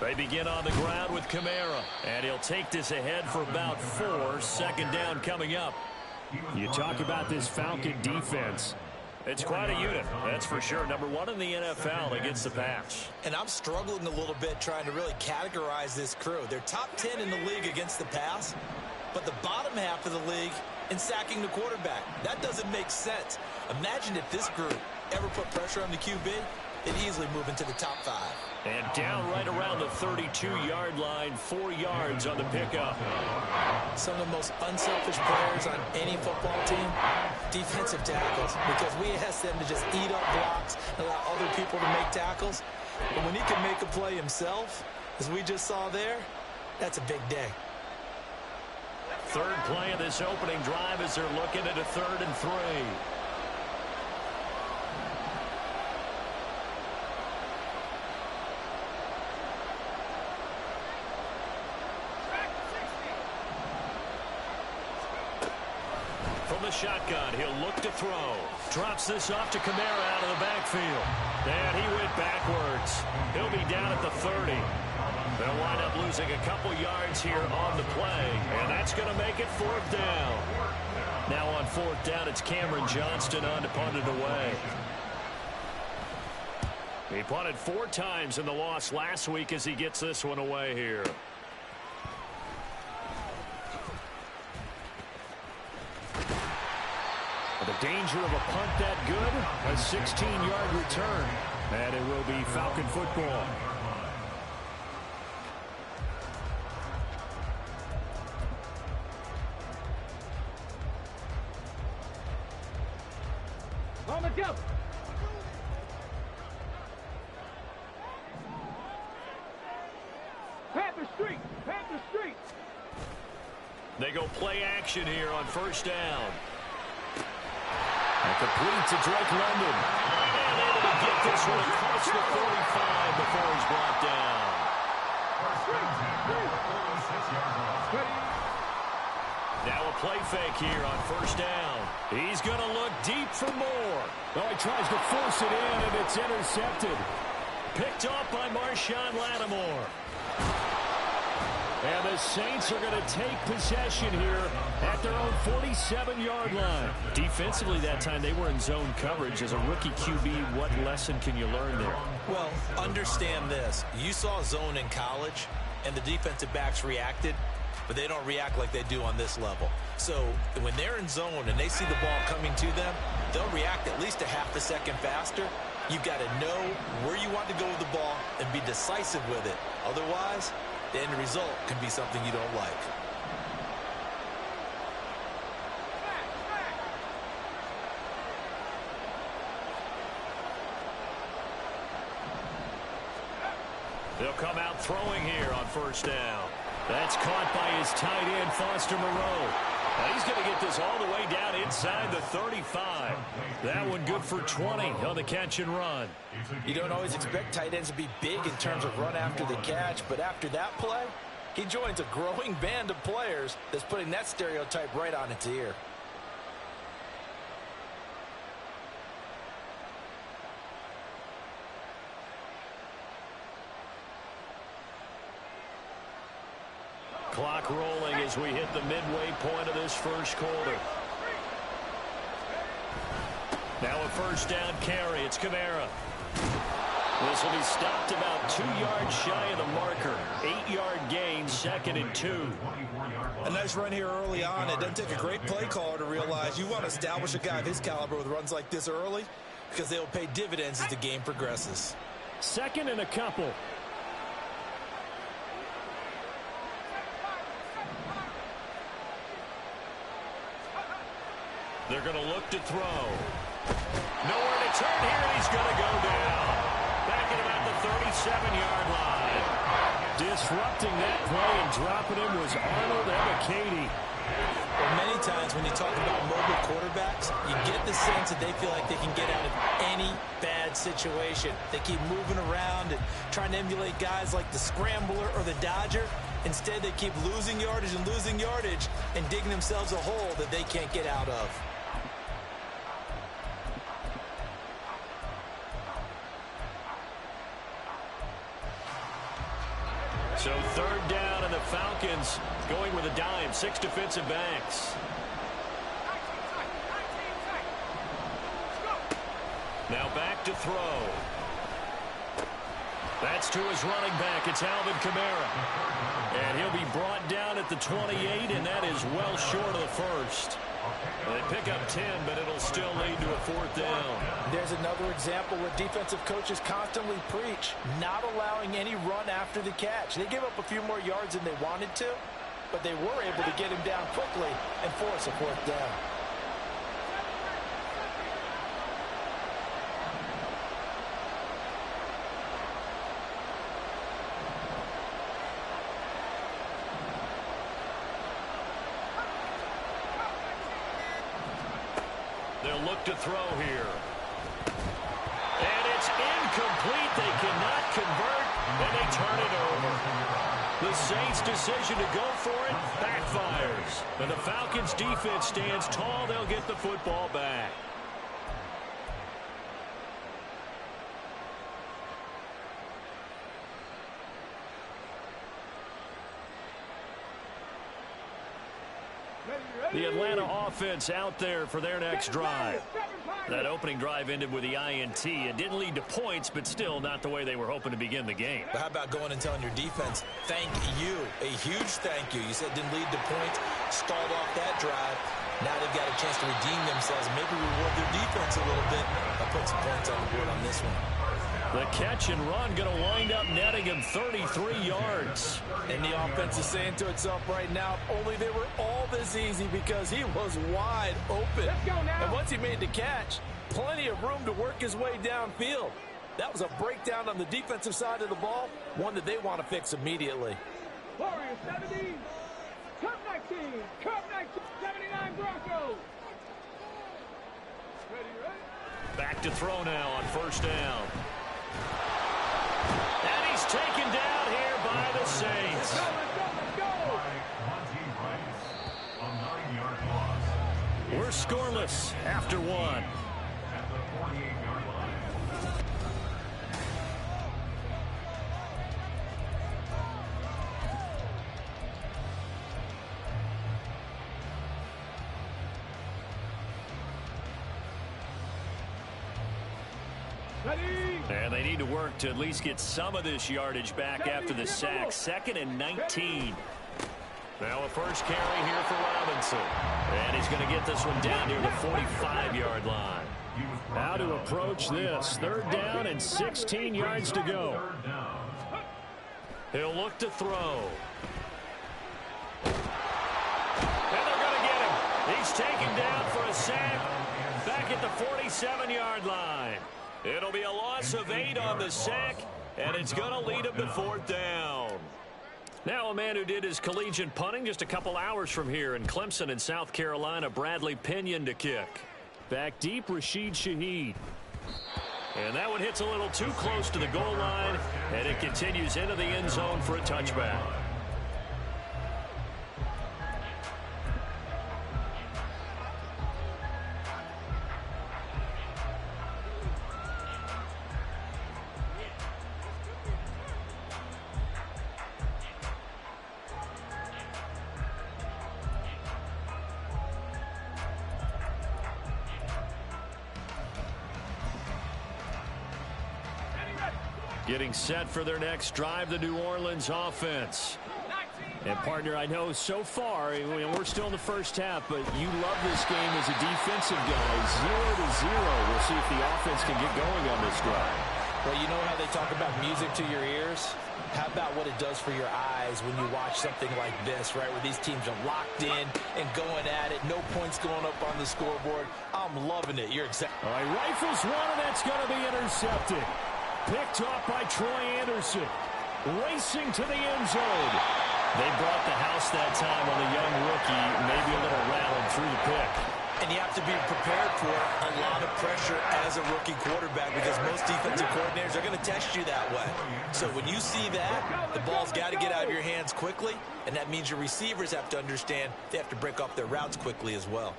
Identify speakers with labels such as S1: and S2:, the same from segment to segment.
S1: They begin on the ground with Kamara, and he'll take this ahead for about 4. Second down coming up.
S2: You talk about this Falcon defense.
S1: It's quite a unit, that's for sure. Number 1 in the NFL against the pass.
S3: And I'm struggling a little bit trying to really categorize this crew. They're top 10 in the league against the pass, but the bottom half of the league in sacking the quarterback. That doesn't make sense. Imagine if this group ever put pressure on the QB, it'd easily move into the top 5.
S1: And down right around the 32-yard line, 4 yards on the pickup.
S3: Some of the most unselfish players on any football team, defensive tackles, because we ask them to just eat up blocks and allow other people to make tackles. But when he can make a play himself, as we just saw there, that's a big day.
S1: Third play of this opening drive as they're looking at a 3rd and 3. From the shotgun, he'll look to throw. Drops this off to Kamara out of the backfield. And he went backwards. He'll be down at the 30. They'll wind up losing a couple yards here on the play. And that's going to make it 4th down. Now on 4th down, it's Cameron Johnston on to punt it away. He punted 4 times in the loss last week as he gets this one away here. The danger of a punt that good, a 16-yard return. And it will be Falcon football.
S4: On the go. Panther Street, Panther Street.
S1: They go play action here on 1st down. And complete to Drake London. And able to get this one across the 45 before he's brought down. Now a play fake here on 1st down. He's going to look deep for more.
S2: Oh, he tries to force it in, and it's intercepted.
S1: Picked off by Marshawn Lattimore. And the Saints are going to take possession here at their own 47-yard line. Defensively that time, they were in zone coverage. As a rookie QB, what lesson can you learn there?
S3: Well, understand this. You saw zone in college, and the defensive backs reacted, but they don't react like they do on this level. So when they're in zone and they see the ball coming to them, they'll react at least a half a second faster. You've got to know where you want to go with the ball and be decisive with it. Otherwise, the end result can be something you don't like.
S1: They'll come out throwing here on 1st down. That's caught by his tight end, Foster Moreau. Now he's going to get this all the way down inside the 35. That one good for 20 on the catch and run.
S3: You don't always expect tight ends to be big in terms of run after the catch, but after that play, he joins a growing band of players that's putting that stereotype right on its ear.
S1: Clock rolling as we hit the midway point of this 1st quarter. Now a 1st down carry. It's Kamara. This will be stopped about 2 yards shy of the marker. 8-yard gain, 2nd and 2.
S3: A nice run here early on. It doesn't take a great play caller to realize you want to establish a guy of his caliber with runs like this early because they'll pay dividends as the game progresses.
S2: 2nd and a couple.
S1: They're going to look to throw. Nowhere to turn here, and he's going to go down. Back at about the 37-yard line.
S2: Disrupting that play and dropping him was Arnold Ebiketie.
S3: Well, many times when you talk about mobile quarterbacks, you get the sense that they feel like they can get out of any bad situation. They keep moving around and trying to emulate guys like the Scrambler or the Dodger. Instead, they keep losing yardage and digging themselves a hole that they can't get out of.
S1: So third down, and the Falcons going with a dime. 6 defensive backs. Now back to throw. That's to his running back. It's Alvin Kamara. And he'll be brought down at the 28, and that is well short of the first. They pick up 10, but it'll still lead to a fourth down.
S3: There's another example where defensive coaches constantly preach, not allowing any run after the catch. They gave up a few more yards than they wanted to, but they were able to get him down quickly and force a fourth down.
S1: They'll look to throw here. And it's incomplete. They cannot convert, and they turn it over. The Saints' decision to go for it backfires. And the Falcons' defense stands tall. They'll get the football back. The Atlanta offense out there for their next drive. That opening drive ended with the INT. It didn't lead to points, but still not the way they were hoping to begin the game.
S3: But how about going and telling your defense, thank you, a huge thank you. You said it didn't lead to points, stalled off that drive. Now they've got a chance to redeem themselves, maybe reward their defense a little bit. I'll put some points on the board on this one.
S1: The catch and run going to wind up netting him 33 yards.
S3: And the offense is saying to itself right now, only they were all this easy because he was wide open.
S4: Let's go now.
S3: And once he made the catch, plenty of room to work his way downfield. That was a breakdown on the defensive side of the ball, one that they want to fix immediately.
S4: Warriors 70, Cup 19, Cup 19, 79 Broncos. Ready?
S1: Back to throw now on first down. And he's taken down here by the Saints.
S4: Let's go, let's go.
S1: We're scoreless after one. And they need to work to at least get some of this yardage back after the sack. 2nd and 19. Now a first carry here for Robinson. And he's going to get this one down near the 45-yard line. How to approach this. 3rd down and 16 yards to go. He'll look to throw. And they're going to get him. He's taken down for a sack back at the 47-yard line. It'll be a loss of 8 on the sack, and it's going to lead him to 4th down. Now a man who did his collegiate punting just a couple hours from here in Clemson in South Carolina, Bradley Pinion to kick. Back deep, Rashid Shaheed. And that one hits a little too close to the goal line, and it continues into the end zone for a touchback. Getting set for their next drive, the New Orleans offense. And, partner, I know so far, we're still in the first half, but you love this game as a defensive guy. 0-0. We'll see if the offense can get going on this drive.
S3: Well, you know how they talk about music to your ears? How about what it does for your eyes when you watch something like this, right, where these teams are locked in and going at it, no points going up on the scoreboard. I'm loving it. You're exactly.
S1: All right, rifles one, and that's going to be intercepted. Picked off by Troy Anderson. Racing to the end zone. They brought the house that time on the young rookie, maybe a little rattled through the pick.
S3: And you have to be prepared for a lot of pressure as a rookie quarterback because most defensive coordinators are going to test you that way. So when you see that, the ball's got to get out of your hands quickly, and that means your receivers have to understand they have to break off their routes quickly as well.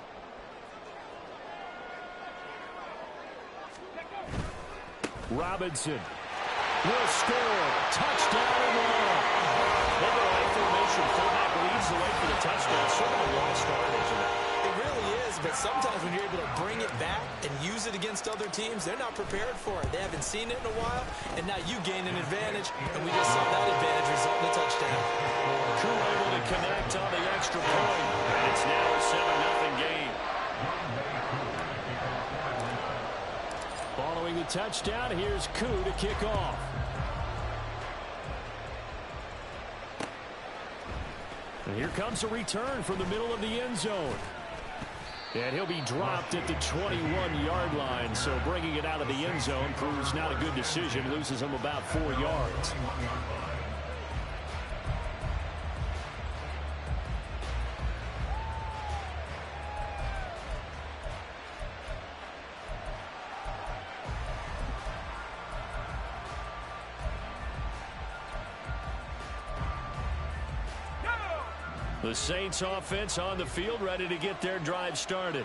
S1: Robinson will score. Touchdown and one. motion. Fullback leads the way for the touchdown. Sort of a lost art, isn't it?
S3: It really is, but sometimes when you're able to bring it back and use it against other teams, they're not prepared for it. They haven't seen it in a while, and now you gain an advantage, and we just saw that advantage result in a touchdown.
S1: Crew able to connect on the extra point, and it's now a 7-0 game.
S2: Following the touchdown, here's Koo to kick off. And here comes a return from the middle of the end zone. And he'll be dropped at the 21-yard line, so bringing it out of the end zone proves not a good decision. Loses him about 4 yards. The Saints offense on the field, ready to get their drive started.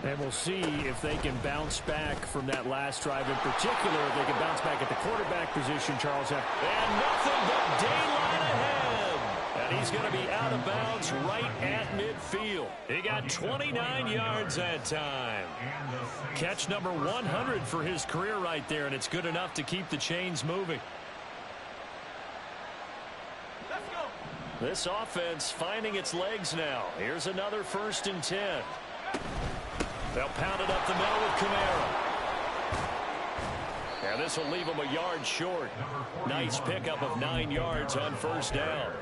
S2: And we'll see if they can bounce back from that last drive in particular. If they can bounce back at the quarterback position, Charles. And
S1: nothing but daylight ahead. And he's going to be out of bounds right at midfield. He got 29 yards that time. Catch number 100 for his career right there, and it's good enough to keep the chains moving. This offense finding its legs now. Here's another 1st and 10. They'll pound it up the middle with Kamara. And this will leave them a yard short. Nice pickup of 9 yards on 1st down.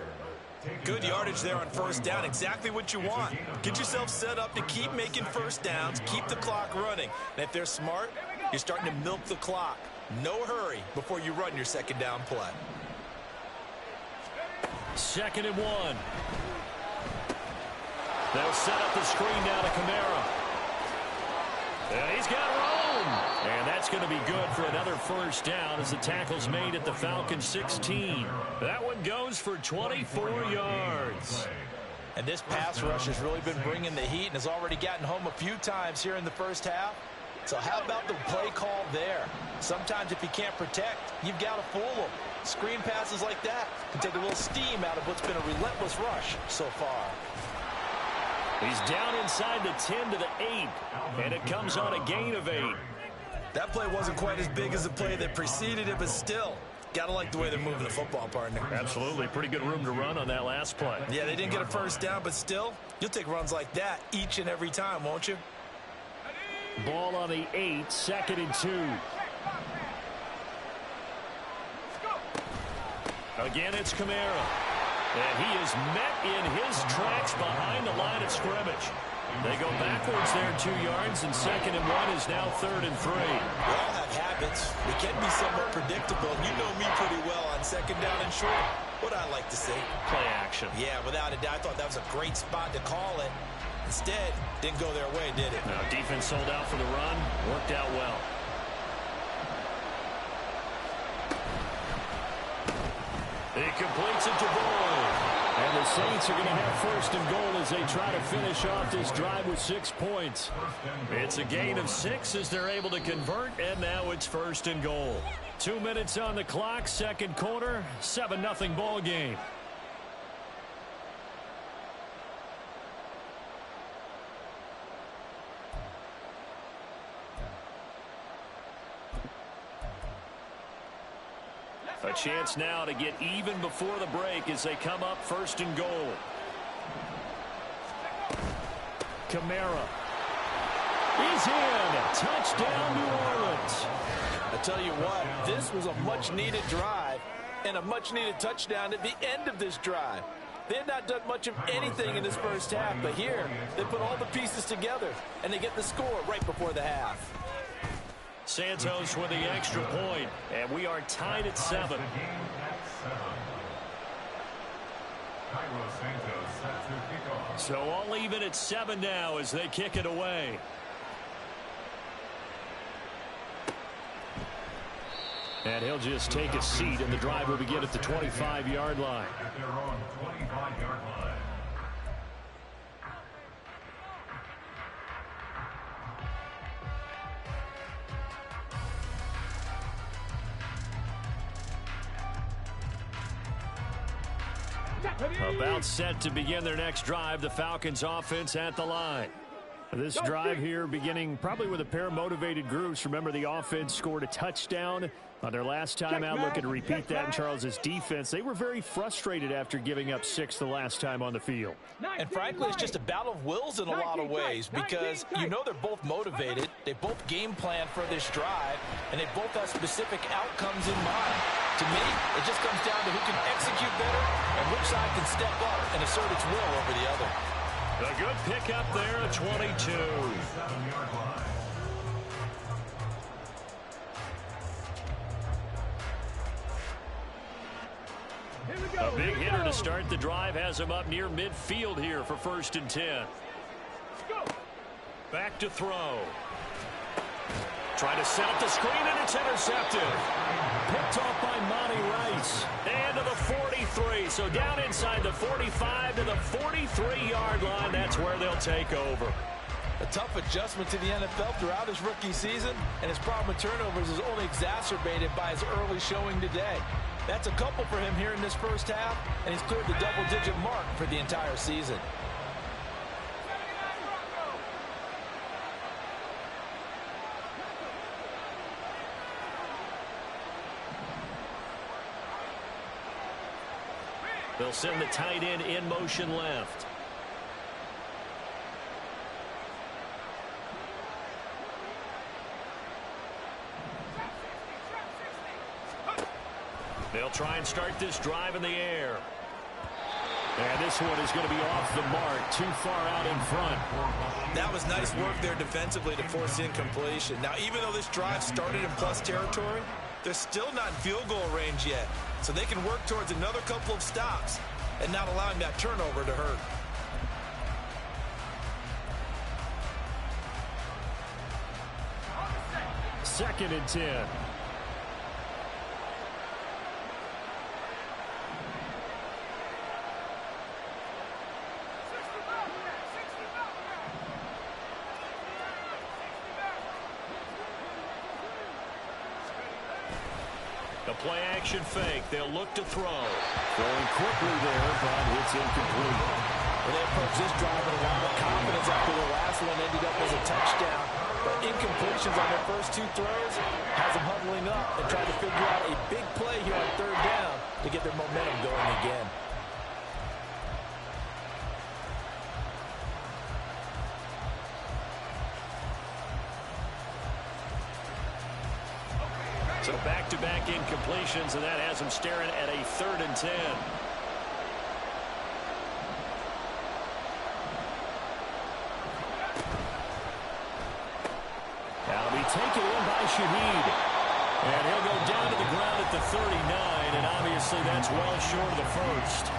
S3: Good yardage there on 1st down. Exactly what you want. Get yourself set up to keep making 1st downs. Keep the clock running. And if they're smart, you're starting to milk the clock. No hurry before you run your 2nd down play.
S1: 2nd and 1. They'll set up the screen now to Kamara. And he's got room. And that's going to be good for another 1st down as the tackle's made at the Falcons 16. That one goes for 24 yards.
S3: And this pass rush has really been bringing the heat and has already gotten home a few times here in the 1st half. So how about the play call there? Sometimes if you can't protect, you've got to fool them. Screen passes like that can take a little steam out of what's been a relentless rush so far.
S1: He's down inside the 10 to the 8, and it comes on a gain of 8.
S3: That play wasn't quite as big as the play that preceded it, but still, got to like the way they're moving the football, partner.
S1: Absolutely. Pretty good room to run on that last play.
S3: Yeah, they didn't get a 1st down, but still, you'll take runs like that each and every time, won't you?
S2: Ball on the 8, 2nd and 2.
S1: Again, it's Kamara. And he is met in his tracks behind the line of scrimmage. They go backwards there 2 yards, and 2nd and 1 is now 3rd and 3.
S3: We all have habits. We can be somewhat predictable. You know me pretty well on 2nd down and short. What I like to see.
S1: Play action.
S3: Yeah, without a doubt. I thought that was a great spot to call it. Instead, didn't go their way, did it?
S1: No, defense sold out for the run. Worked out well. He completes it to Boyd.
S2: And the Saints are going to have 1st and goal as they try to finish off this drive with 6 points.
S1: It's a gain of 6 as they're able to convert, and now it's 1st and goal. 2 minutes on the clock, 2nd quarter, 7-0 ball game. A chance now to get even before the break as they come up 1st and goal.
S2: Kamara is in. Touchdown, New Orleans.
S3: I tell you what, this was a much-needed drive and a much-needed touchdown at the end of this drive. They had not done much of anything in this 1st half, but here they put all the pieces together, and they get the score right before the half.
S1: Santos with the extra point, and we are tied at 7. So all even at 7 now as they kick it away.
S2: And he'll just take a seat, and the drive will begin at the 25-yard line. About set to begin their next drive, the Falcons offense at the line. This drive here beginning probably with a pair of motivated groups. Remember, the offense scored a touchdown on their last time out. Looking to repeat that in Charles's defense. They were very frustrated after giving up 6 the last time on the field.
S3: And frankly, it's just a battle of wills in a lot of ways because you know they're both motivated. They both game plan for this drive, and they both have specific outcomes in mind. To me, it just comes down to who can execute better and which side can step up and assert its will over the other.
S1: A good pickup there at 22. A big hitter to start the drive has him up near midfield here for 1st and 10. Back to throw. Trying to set up the screen, and it's intercepted. Picked off by Monty Rice. And to the 43. So down inside the 45 to the 43-yard line. That's where they'll take over.
S3: A tough adjustment to the NFL throughout his rookie season, and his problem with turnovers is only exacerbated by his early showing today. That's a couple for him here in this first half, and he's cleared the double-digit mark for the entire season.
S1: They'll send the tight end in motion left. They'll try and start this drive in the air. And this one is going to be off the mark, too far out in front.
S3: That was nice work there defensively to force incompletion. Now, even though this drive started in plus territory, they're still not in field goal range yet. So they can work towards another couple of stops and not allowing that turnover to hurt.
S2: Second and 10.
S1: The play action fake. They'll look to throw.
S2: Going quickly there, but it's incomplete.
S3: Well, they approached this drive with a lot of confidence after the last one ended up as a touchdown. But incompletions on their first 2 throws has them huddling up and trying to figure out a big play here on 3rd down to get their momentum going again.
S1: So back-to-back incompletions, and that has them staring at a 3rd and 10.
S2: That'll be taken in by Shaheed.
S1: And he'll go down to the ground at the 39, and obviously that's well short of the first.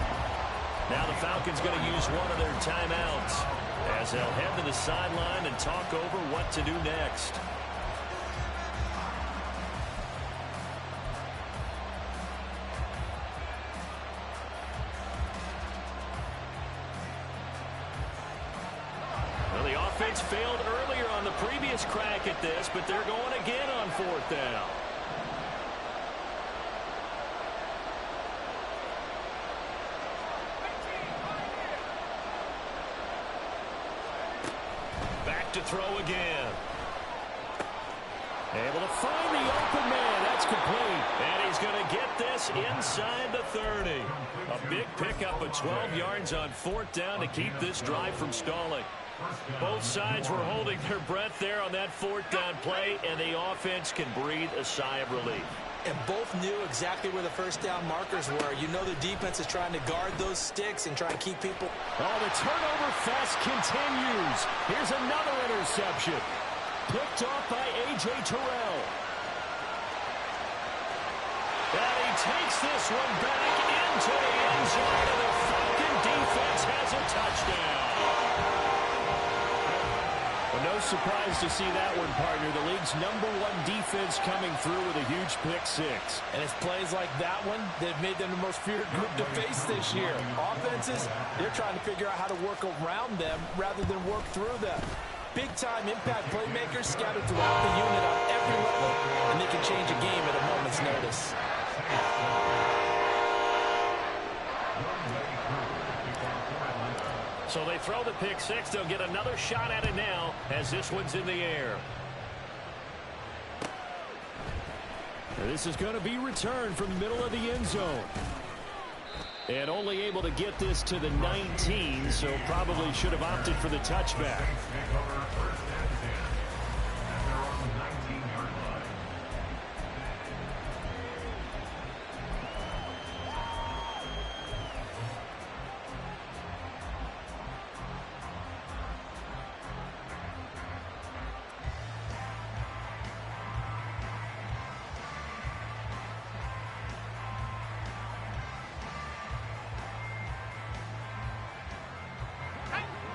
S1: Now the Falcons going to use one of their timeouts as they'll head to the sideline and talk over what to do next. Offense failed earlier on the previous crack at this, but they're going again on 4th down. Back to throw again. Able to find the open man. That's complete. And he's going to get this inside the 30. A big pickup of 12 yards on 4th down to keep this drive from stalling. Both sides were holding their breath there on that 4th down play, and the offense can breathe a sigh of relief.
S3: And both knew exactly where the 1st down markers were. You know the defense is trying to guard those sticks and try and keep people.
S2: Oh, the turnover fest continues. Here's another interception. Picked off by A.J. Terrell.
S1: And he takes this one back into the end zone, and the Falcon defense has a touchdown.
S2: Well, no surprise to see that one, partner. The league's #1 defense coming through with a huge pick-6.
S3: And it's plays like that one that have made them the most feared group to face this year. Offenses, they're trying to figure out how to work around them rather than work through them. Big-time impact playmakers scattered throughout the unit on every level, and they can change a game at a moment's notice.
S1: So they throw the pick six. They'll get another shot at it now as this one's in the air.
S2: And this is going to be returned from the middle of the end zone. And only able to get this to the 19, so probably should have opted for the touchback.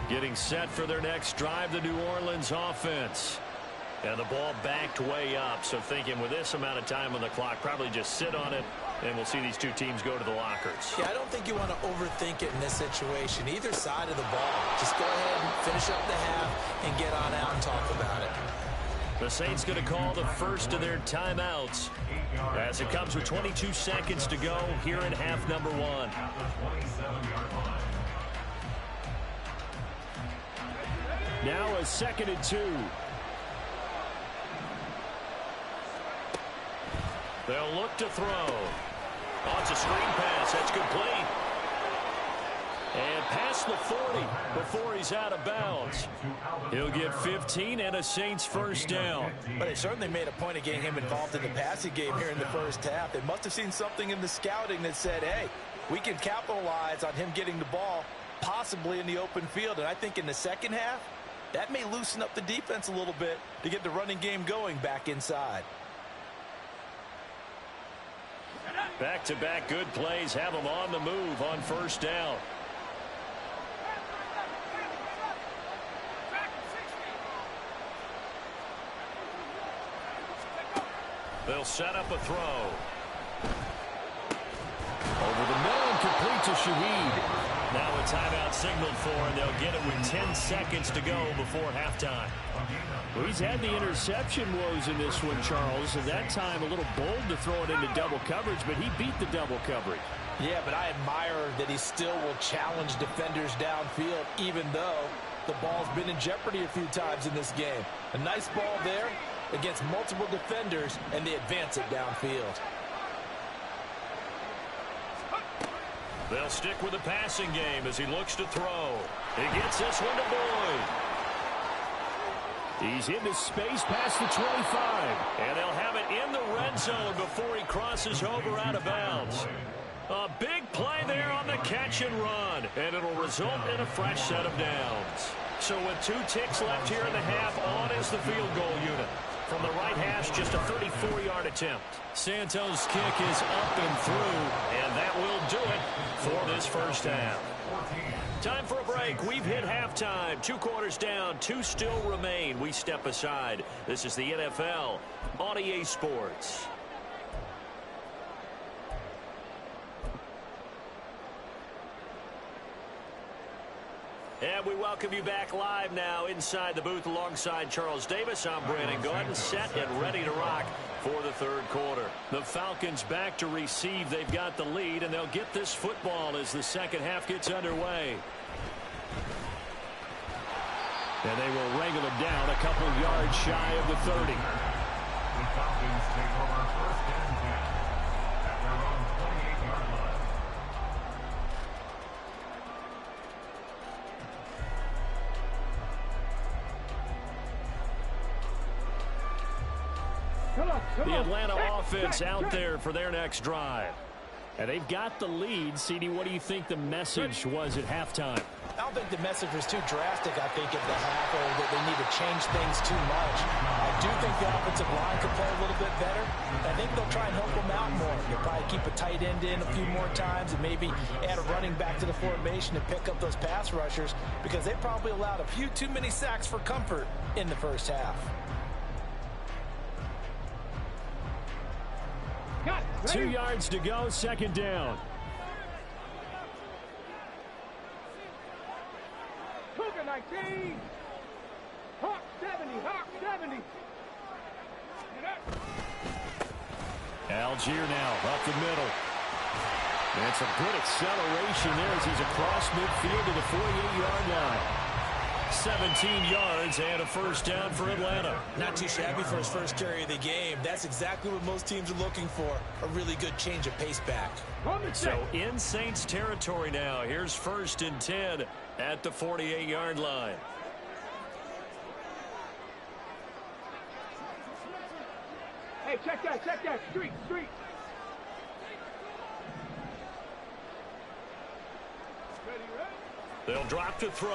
S2: Getting set for their next drive, the New Orleans offense.
S1: And the ball backed way up, so thinking with this amount of time on the clock, probably just sit on it, and we'll see these two teams go to the lockers.
S3: Yeah, I don't think you want to overthink it in this situation. Either side of the ball. Just go ahead and finish up the half and get on out and talk about it.
S1: The Saints going to call the first of their timeouts as it comes with 22 seconds to go here in half number one.
S2: Now a 2nd and 2.
S1: They'll look to throw. Oh, it's a screen pass. That's complete. And past the 40 before he's out of bounds. He'll get 15 and a Saints first down.
S3: But they certainly made a point of getting him involved in the passing game here in the first half. They must have seen something in the scouting that said, hey, we can capitalize on him getting the ball possibly in the open field. And I think in the second half, that may loosen up the defense a little bit to get the running game going back inside.
S1: Back-to-back good plays have them on the move on first down. They'll set up a throw.
S2: Over the middle and complete to Shaheed.
S1: Now a timeout signaled for, and they'll get it with 10 seconds to go before halftime.
S2: Well, he's had the interception woes in this one, Charles, and that time a little bold to throw it into double coverage, but he beat the double coverage.
S3: Yeah, but I admire that he still will challenge defenders downfield, even though the ball's been in jeopardy a few times in this game. A nice ball there against multiple defenders, and they advance it downfield.
S1: They'll stick with the passing game as he looks to throw. He gets this one to Boyd.
S2: He's into space past the 25.
S1: And they'll have it in the red zone before he crosses over out of bounds. A big play there on the catch and run. And it'll result in a fresh set of downs. So with 2 ticks left here in the half, on is the field goal unit. From the right hash, just a 34-yard attempt. Santos' kick is up and through, and that will do it for this first half. Time for a break. We've hit halftime. 2 quarters down, 2 still remain. We step aside. This is the NFL on EA Sports. And we welcome you back live now inside the booth alongside Charles Davis. I'm Brandon Gaudin, set and ready to rock for the third quarter. The Falcons back to receive. They've got the lead, and they'll get this football as the second half gets underway. And they will wrangle it down a couple yards shy of the 30.
S5: The Falcons take over first and 10 at their own 28-yard line.
S2: The Atlanta offense out there for their next drive. And they've got the lead. CD, what do you think the message was at halftime?
S3: I don't think the message was too drastic, I think, at the half, or that they need to change things too much. I do think the offensive line could play a little bit better. I think they'll try and help them out more. They'll probably keep a tight end in a few more times and maybe add a running back to the formation to pick up those pass rushers, because they probably allowed a few too many sacks for comfort in the first half.
S2: 2 yards to go, second down.
S4: Cougar 19. Hawk 70. Hawk 70.
S2: Algier now up the middle. And some good acceleration there as he's across midfield to the 48-yard line. 17 yards and a first down for Atlanta.
S3: Not too shabby for his first carry of the game. That's exactly what most teams are looking for, a really good change of pace back.
S2: So in Saints territory now. Here's 1st and 10 at the 48-yard line.
S4: Hey, check that. Street.
S1: They'll drop to throw.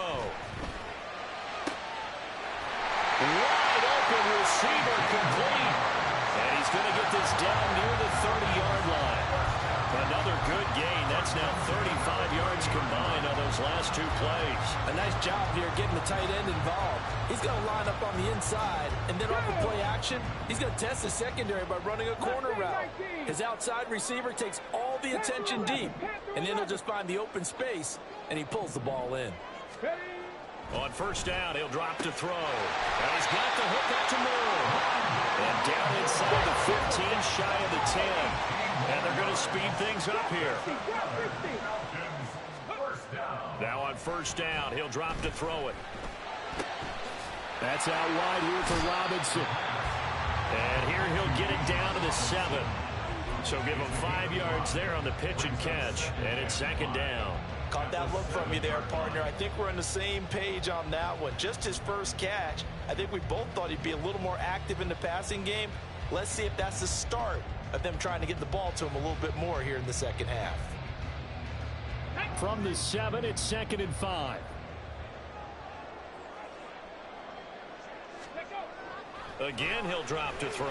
S2: Wide open receiver complete. And he's going to get this down near the 30-yard line. Another good gain. That's now 35 yards combined on those last 2 plays.
S3: A nice job here getting the tight end involved. He's going to line up on the inside, and then off the play action, he's going to test the secondary by running a corner route. His outside receiver takes all the attention deep, and then he'll just find the open space, and he pulls the ball in.
S1: On 1st down, he'll drop to throw. And he's got the hook up to Moore. And down inside the 15, shy of the 10. And they're going to speed things up here. Now on 1st down, he'll drop to throw it.
S2: That's out wide here for Robinson.
S1: And here he'll get it down to the 7. So give him 5 yards there on the pitch and catch. And it's 2nd down.
S3: Caught that look from you there, partner. I think we're on the same page on that one. Just his first catch. I think we both thought he'd be a little more active in the passing game. Let's see if that's the start of them trying to get the ball to him a little bit more here in the second half.
S2: From the 7, it's 2nd and 5.
S1: Again, he'll drop to throw.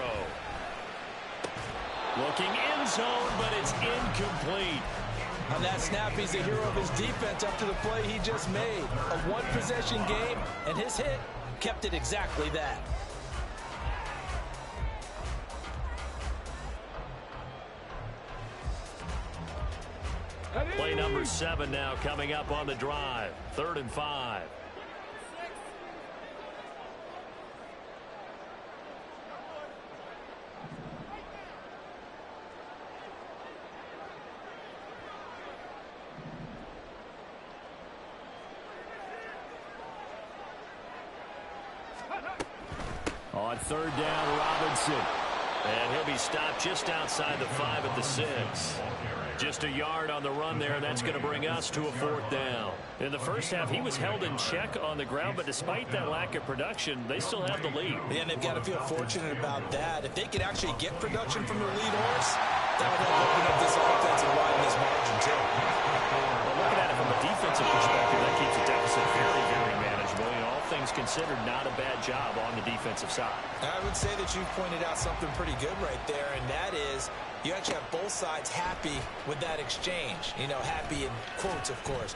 S2: Looking end zone, but it's incomplete.
S3: On that snap, he's the hero of his defense up to the play he just made. A one-possession game, and his hit kept it exactly that.
S1: Play number 7 now coming up on the drive. 3rd and 5.
S2: On 3rd down, Robinson.
S1: And he'll be stopped just outside the 5 at the 6. Just a yard on the run there. That's going to bring us to a 4th down.
S2: In the first half, he was held in check on the ground, but despite that lack of production, they still have the lead.
S3: And they've got to feel fortunate about that. If they could actually get production from their lead horse, that would help open up this offense and widen this margin, too.
S2: Well, looking at it from a defensive perspective, that keeps the deficit very, very manageable. You know, all things considered, not a bad job on the defensive side.
S3: I would say that you've pointed out something pretty good right there, and that is you actually have both sides happy with that exchange. You know, happy in quotes, of course.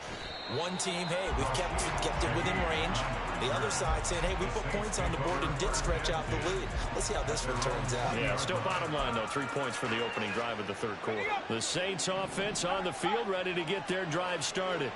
S3: One team, hey, we've kept it within range. The other side saying, hey, we put points on the board and did stretch out the lead. Let's see how this one turns out.
S2: Yeah, still bottom line, though, 3 points for the opening drive of the 3rd quarter. The Saints offense on the field, ready to get their drive started.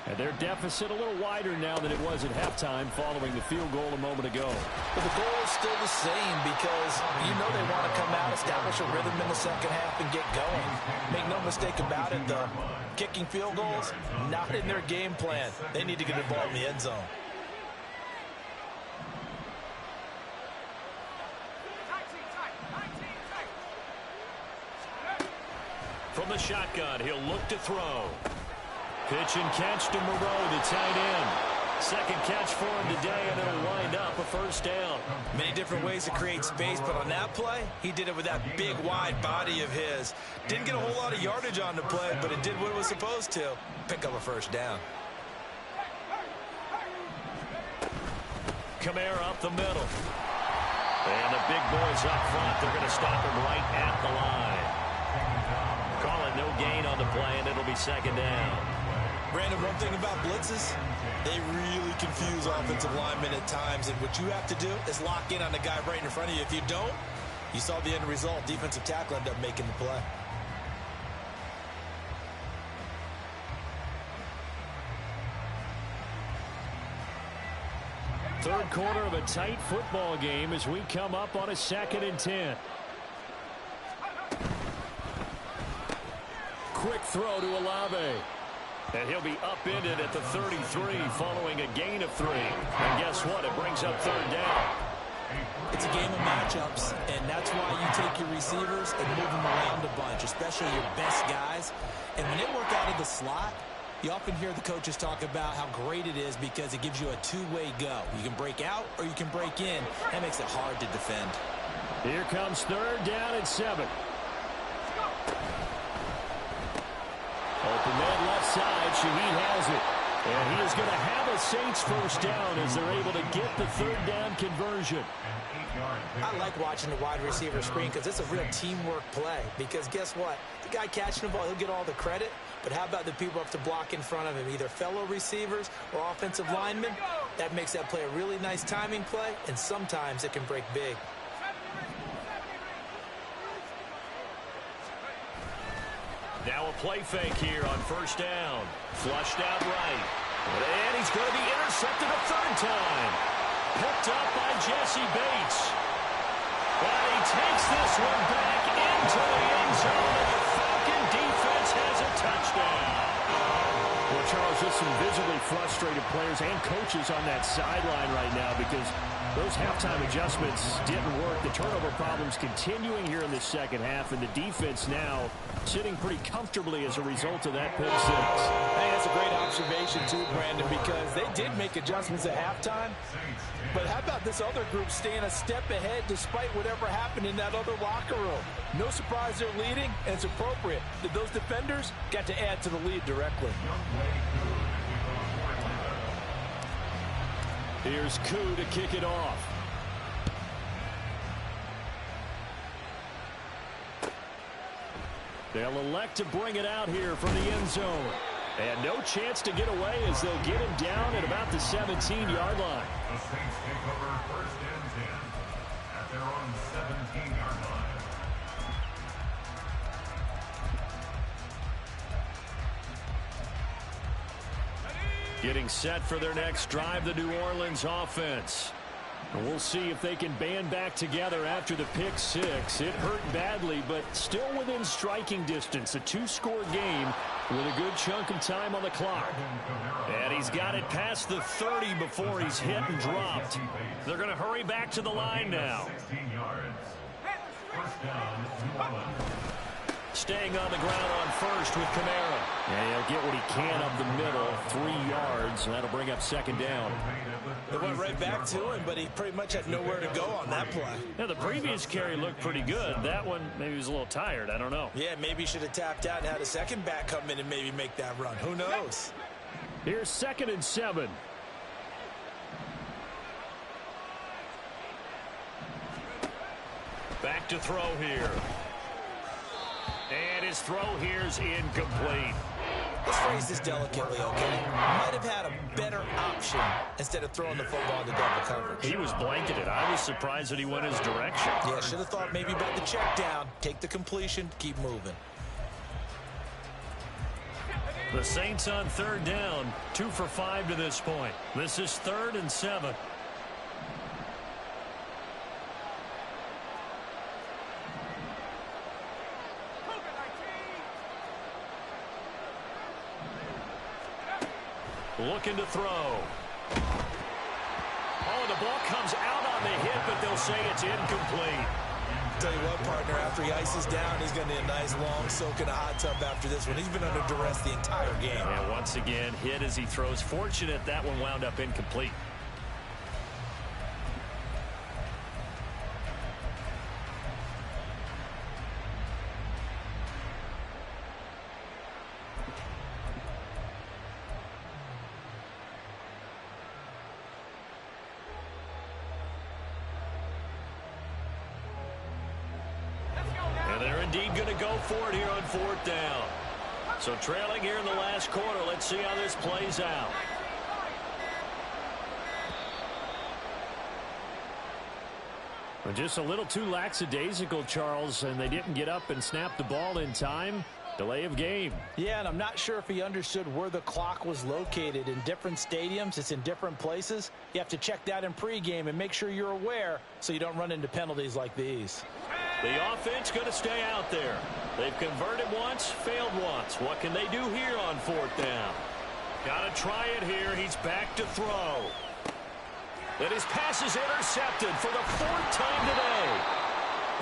S2: And their deficit a little wider now than it was at halftime following the field goal a moment ago.
S3: But the goal is still the same because you know they want to come out, establish a rhythm in the second half, and get going. Make no mistake about it, though. Kicking field goals, not in their game plan. They need to get the ball in the end zone.
S1: From the shotgun, he'll look to throw.
S2: Pitch and catch to Moreau, the tight end. 2nd catch for him today, and it'll wind up a 1st down.
S3: Many different ways to create space, but on that play, he did it with that big, wide body of his. Didn't get a whole lot of yardage on the play, but it did what it was supposed to. Pick up a 1st down.
S1: Kamara up the middle. And the big boys up front, they're going to stop him right at the line. Call it no gain on the play, and it'll be 2nd down.
S3: Brandon, one thing about blitzes, they really confuse offensive linemen at times, and what you have to do is lock in on the guy right in front of you. If you don't, you saw the end result. Defensive tackle ended up making the play.
S2: Third quarter of a tight football game as we come up on a 2nd and 10. quick throw to Olave. And he'll be upended at the 33 following a gain of 3. And guess what? It brings up third down.
S3: It's a game of matchups, and that's why you take your receivers and move them around a bunch, especially your best guys. And when they work out of the slot, you often hear the coaches talk about how great it is because it gives you a two-way go. You can break out or you can break in. That makes it hard to defend.
S2: Here comes third down and 7. Open man left side. Shaheed has it. And he is going to have a Saints first down as they're able to get the third down conversion.
S3: I like watching the wide receiver screen because it's a real teamwork play. Because guess what? The guy catching the ball, he'll get all the credit. But how about the people up to block in front of him, either fellow receivers or offensive linemen? That makes that play a really nice timing play, and sometimes it can break big.
S1: Now a play fake here on first down. Flushed out right. And he's going to be intercepted a third time. Picked up by Jesse Bates. And he takes this one back into the end zone. And the Falcon defense has a touchdown.
S2: Well, Charles, just some visibly frustrated players and coaches on that sideline right now because those halftime adjustments didn't work. The turnover problems continuing here in the second half, and the defense now sitting pretty comfortably as a result of that pick six.
S3: Hey, that's a great observation too, Brandon, because they did make adjustments at halftime. But how about this other group staying a step ahead despite whatever happened in that other locker room? No surprise they're leading, and it's appropriate. Those defenders got to add to the lead directly.
S2: Here's Koo to kick it off. They'll elect to bring it out here from the end zone. And no chance to get away as they'll get him down at about the 17-yard line.
S5: The Saints take over first and 10 at their own 17-yard line.
S2: Getting set for their next drive, the New Orleans offense. And we'll see if they can band back together after the pick six. It hurt badly, but still within striking distance. A two-score game with a good chunk of time on the clock. And he's got it past the 30 before he's hit and dropped. They're going to hurry back to the line now.
S5: 16 yards. First down, New Orleans.
S2: Staying on the ground on first with Kamara. And he'll get what he can up the middle, 3 yards, and that'll bring up second down.
S3: It went right back to him, but he pretty much had nowhere to go on that play.
S2: Yeah, the previous carry looked pretty good. That one, maybe he was a little tired. I don't know.
S3: Yeah, maybe he should have tapped out and had a second back come in and maybe make that run. Who knows?
S2: Here's 2nd and 7.
S1: Back to throw here. And his throw here's incomplete.
S3: Let's phrase this delicately, okay? Might have had a better option instead of throwing the football into double coverage.
S2: He was blanketed. I was surprised that he went his direction.
S3: Yeah, should have thought maybe about the check down, take the completion, keep moving.
S1: The Saints on third down, 2 for 5 to this point. This is 3rd and 7. Looking to throw. Oh, the ball comes out on the hit, but they'll say it's incomplete.
S3: Tell you what, partner, after he ices down, he's going to need a nice long soak in a hot tub after this one. He's been under duress the entire game.
S1: And once again, hit as he throws. Fortunate that one wound up incomplete. Indeed going to go for it here on 4th down. So trailing here in the last quarter. Let's see how this plays out.
S2: Well, just a little too lackadaisical, Charles, and they didn't get up and snap the ball in time. Delay of game.
S3: Yeah, and I'm not sure if he understood where the clock was located. In different stadiums, it's in different places. You have to check that in pregame and make sure you're aware so you don't run into penalties like these.
S1: The offense going to stay out there. They've converted once, failed once. What can they do here on 4th down? Got to try it here. He's back to throw. And his pass is intercepted for the 4th time today.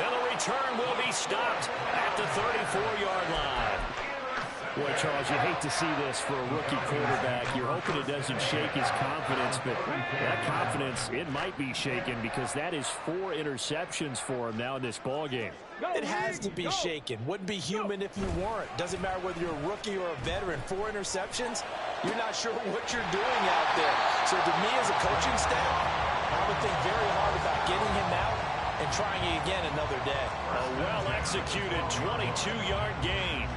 S1: And the return will be stopped at the 34-yard line.
S2: Boy, Charles, you hate to see this for a rookie quarterback. You're hoping it doesn't shake his confidence, but that confidence, it might be shaken because that is 4 interceptions for him now in this ballgame.
S3: It has to be shaken. Wouldn't be human if you weren't. Doesn't matter whether you're a rookie or a veteran. 4 interceptions, you're not sure what you're doing out there. So to me as a coaching staff, I would think very hard about getting him out and trying it again another day.
S1: A well-executed 22-yard gain.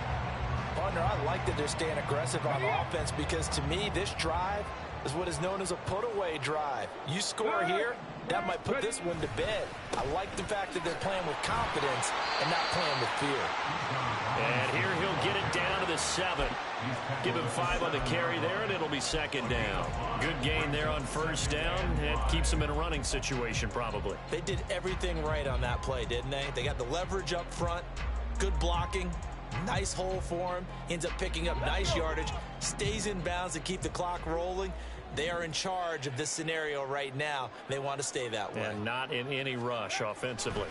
S3: Partner, I like that they're staying aggressive on offense because to me this drive is what is known as a put-away drive. You score here, that might put this one to bed. I like the fact that they're playing with confidence and not playing with fear.
S1: And here he'll get it down to the 7. Give him 5 on the carry there, and it'll be 2nd down. Good gain there on 1st down. It keeps him in a running situation probably.
S3: They did everything right on that play, didn't they? They got the leverage up front, good blocking, nice hole for him. He ends up picking up nice yardage, stays in bounds to keep the clock rolling. They are in charge of this scenario right now. They want to stay that way.
S1: And not in any rush offensively.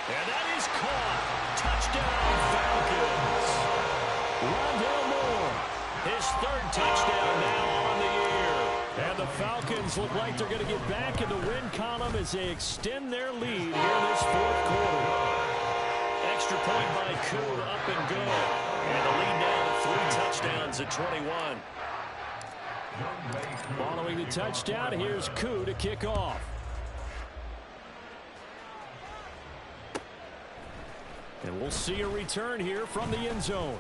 S1: And that is caught. Touchdown, Falcons. Rondale Moore, his 3rd touchdown now on the year. And the Falcons look like they're going to get back in the win column as they extend their lead here in this 4th quarter. Extra point by Koo, up and good. And the lead now to 3 touchdowns at 21.
S2: Following the touchdown, here's Koo to kick off. And we'll see a return here from the end zone.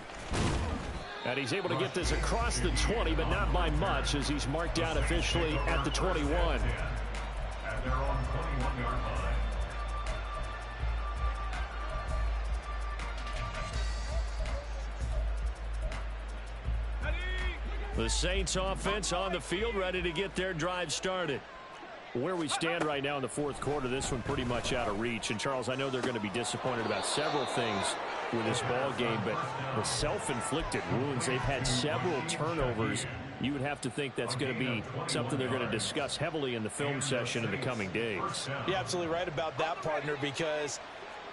S2: And he's able to get this across the 20, but not by much as he's marked down officially at the 21.
S5: At their own 21-yard line.
S1: The Saints offense on the field, ready to get their drive started.
S2: Where we stand right now in the 4th quarter, this one pretty much out of reach. And, Charles, I know they're going to be disappointed about several things with this ball game, but the self-inflicted wounds, they've had several turnovers. You would have to think that's going to be something they're going to discuss heavily in the film session in the coming days.
S3: You're absolutely right about that, partner, because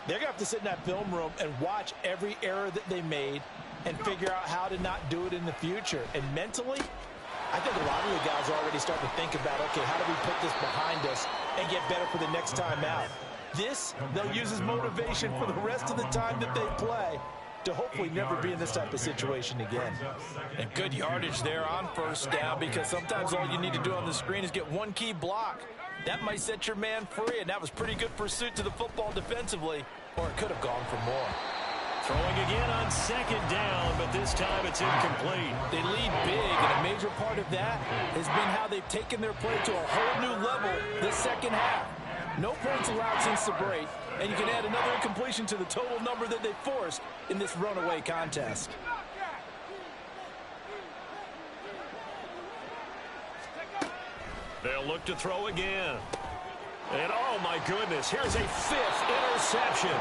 S3: they're going to have to sit in that film room and watch every error that they made and figure out how to not do it in the future. And mentally, I think a lot of the guys are already starting to think about, okay, how do we put this behind us and get better for the next time out? This, they'll use as motivation for the rest of the time that they play to hopefully never be in this type of situation again. And good yardage there on 1st down because sometimes all you need to do on the screen is get one key block. That might set your man free, and that was pretty good pursuit to the football defensively, or it could have gone for more.
S1: Throwing again on 2nd down, but this time it's incomplete.
S3: They lead big, and a major part of that has been how they've taken their play to a whole new level this 2nd half. No points allowed since the break, and you can add another incompletion to the total number that they forced in this runaway contest.
S1: They'll look to throw again. And oh my goodness, here's a 5th interception.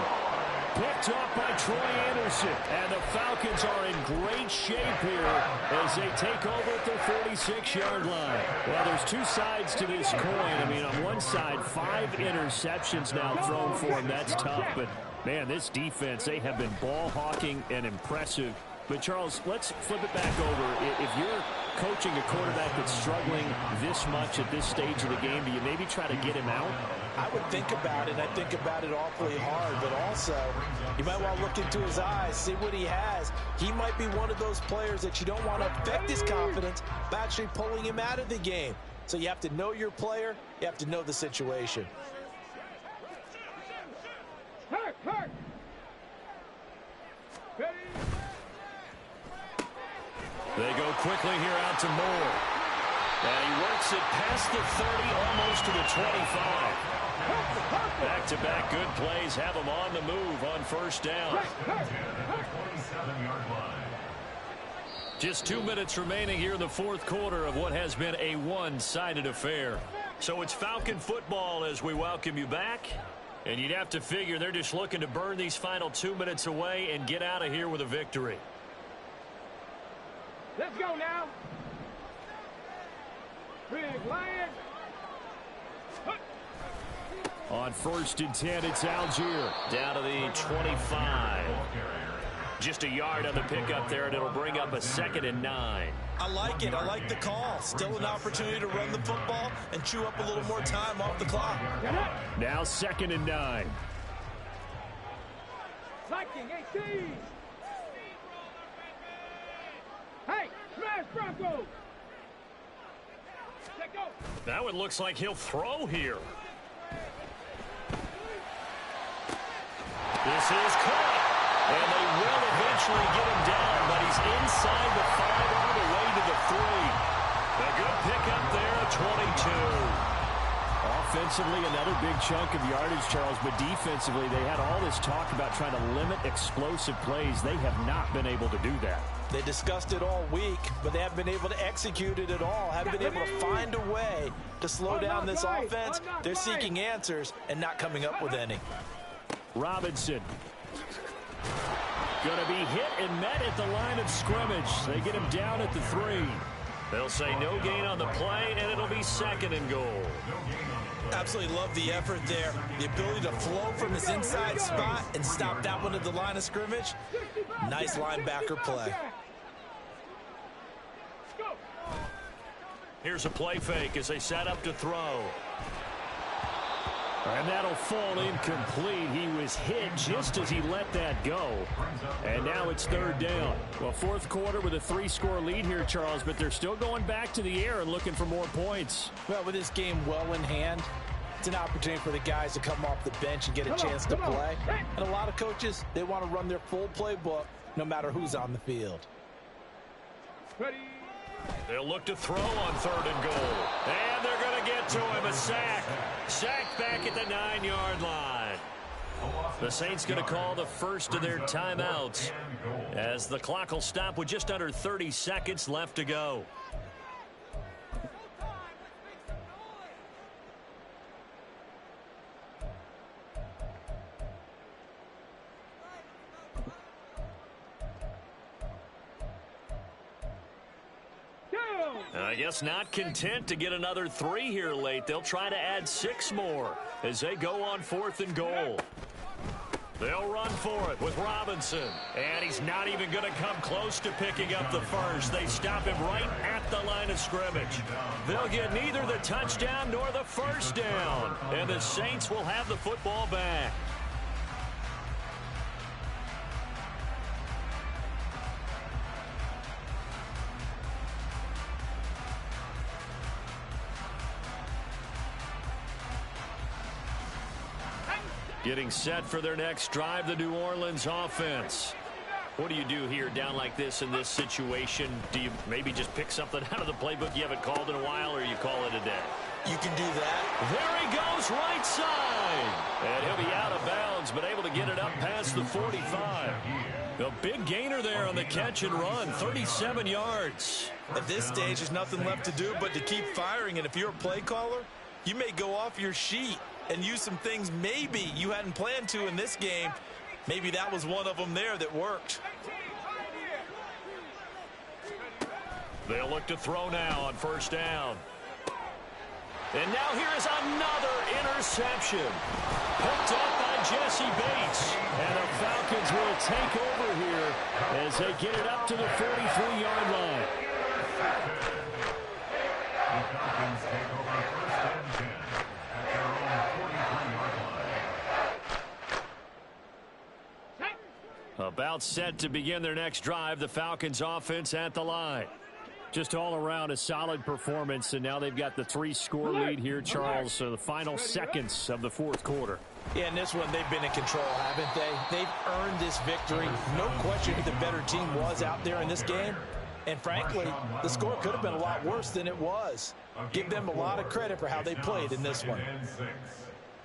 S2: Picked up by Troy Anderson. And the Falcons are in great shape here as they take over at their 46-yard line. Well, there's 2 sides to this coin. I mean, on one side, 5 interceptions now thrown for them. That's tough. But, man, this defense, they have been ball hawking and impressive. But, Charles, let's flip it back over. If you're coaching a quarterback that's struggling this much at this stage of the game, do you maybe try to get him out?
S3: I would think about it. I think about it awfully hard. But also, you might want to look into his eyes, see what he has. He might be one of those players that you don't want to affect his confidence by actually pulling him out of the game. So you have to know your player. You have to know the situation.
S4: Hurt. Ready?
S1: They go quickly here out to Moore. And he works it past the 30, almost to the 25. Back-to-back good plays have him on the move on 1st down.
S5: 27-yard line.
S1: Just 2 minutes remaining here in the 4th quarter of what has been a one-sided affair. So it's Falcon football as we welcome you back. And you'd have to figure they're just looking to burn these final 2 minutes away and get out of here with a victory.
S4: Let's go now. Big Lion.
S2: On 1st and 10, it's Algier.
S1: Down to the 25. Just a yard on the pickup there, and it'll bring up a 2nd and 9.
S3: I like it. I like the call. Still an opportunity to run the football and chew up a little more time off the clock.
S2: Now 2nd and 9.
S4: Viking 18. Hey, smash Broncos. Let go.
S1: That one looks like he'll throw here. This is caught. And they will eventually get him down, but he's inside the 5 all the way to the 3. A good pickup there, 22.
S2: Offensively, another big chunk of yardage, Charles, but defensively, they had all this talk about trying to limit explosive plays. They have not been able to do that.
S3: They discussed it all week, but they haven't been able to execute it at all. Haven't been able to find a way to slow down this offense. They're seeking answers and not coming up with any.
S2: Robinson. Going to be hit and met at the line of scrimmage. They get him down at the 3.
S1: They'll say no gain on the play, and it'll be 2nd and goal.
S3: Absolutely love the effort there. The ability to flow from his inside spot and stop that one at the line of scrimmage. Nice linebacker play.
S1: Here's a play fake as they set up to throw.
S2: And that'll fall incomplete. He was hit just as he let that go. And now it's 3rd down. Well, 4th quarter with a 3-score lead here, Charles, but they're still going back to the air and looking for more points.
S3: Well, with this game well in hand, it's an opportunity for the guys to come off the bench and get a chance to play. And a lot of coaches, they want to run their full playbook no matter who's on the field.
S4: Ready.
S1: They'll look to throw on 3rd and goal. And they're going to get to him. A sack. Sacked back at the 9-yard line. The Saints going to call the first of their timeouts as the clock will stop with just under 30 seconds left to go. I guess not content to get another 3 here late. They'll try to add 6 more as they go on 4th and goal. They'll run for it with Robinson. And he's not even going to come close to picking up the first. They stop him right at the line of scrimmage. They'll get neither the touchdown nor the first down. And the Saints will have the football back. Getting set for their next drive, the New Orleans offense. What do you do here down like this in this situation? Do you maybe just pick something out of the playbook you haven't called in a while, or you call it a day?
S3: You can do that.
S1: There he goes, right side. And he'll be out of bounds, but able to get it up past the 45. A big gainer there on the catch and run, 37 yards.
S3: At this stage, there's nothing left to do but to keep firing. And if you're a play caller, you may go off your sheet and use some things maybe you hadn't planned to in this game. Maybe that was one of them there that worked.
S1: They'll look to throw now on 1st down. And now here is another interception. Picked up by Jesse Bates. And the Falcons will take over here as they get it up to the 43-yard line.
S5: The Falcons take over 1st and 10 at their own 43-yard line.
S1: About set to begin their next drive, the Falcons offense at the line.
S2: Just all around a solid performance, and now they've got the 3-score lead here, Charles. So the final seconds of the 4th quarter.
S3: Yeah, in this one, they've been in control, haven't they? They've earned this victory. No question who the better team was out there in this game. And frankly, the score could have been a lot worse than it was. Give them a lot of credit for how they played in this one.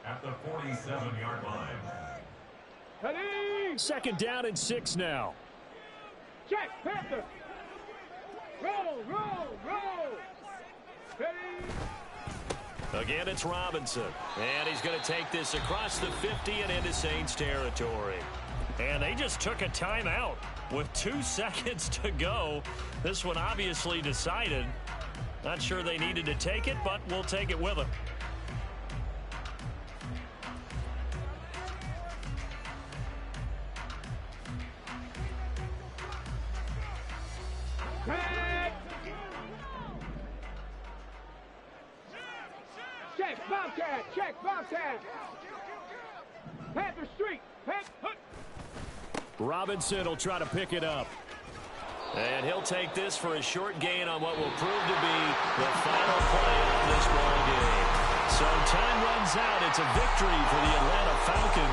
S5: At the 47-yard line.
S4: Ready.
S2: 2nd down and 6 now.
S4: Check, Panther. Roll, roll, roll. Ready.
S1: Again, it's Robinson. And he's going to take this across the 50 and into Saints territory.
S2: And they just took a timeout with 2 seconds to go. This one obviously decided. Not sure they needed to take it, but we'll take it with them.
S4: Check, Bobcat, check, Bobcat. Panther Street,
S2: Robinson will try to pick it up.
S1: And he'll take this for a short gain on what will prove to be the final play of this ball game.
S2: So time runs out. It's a victory for the Atlanta Falcons.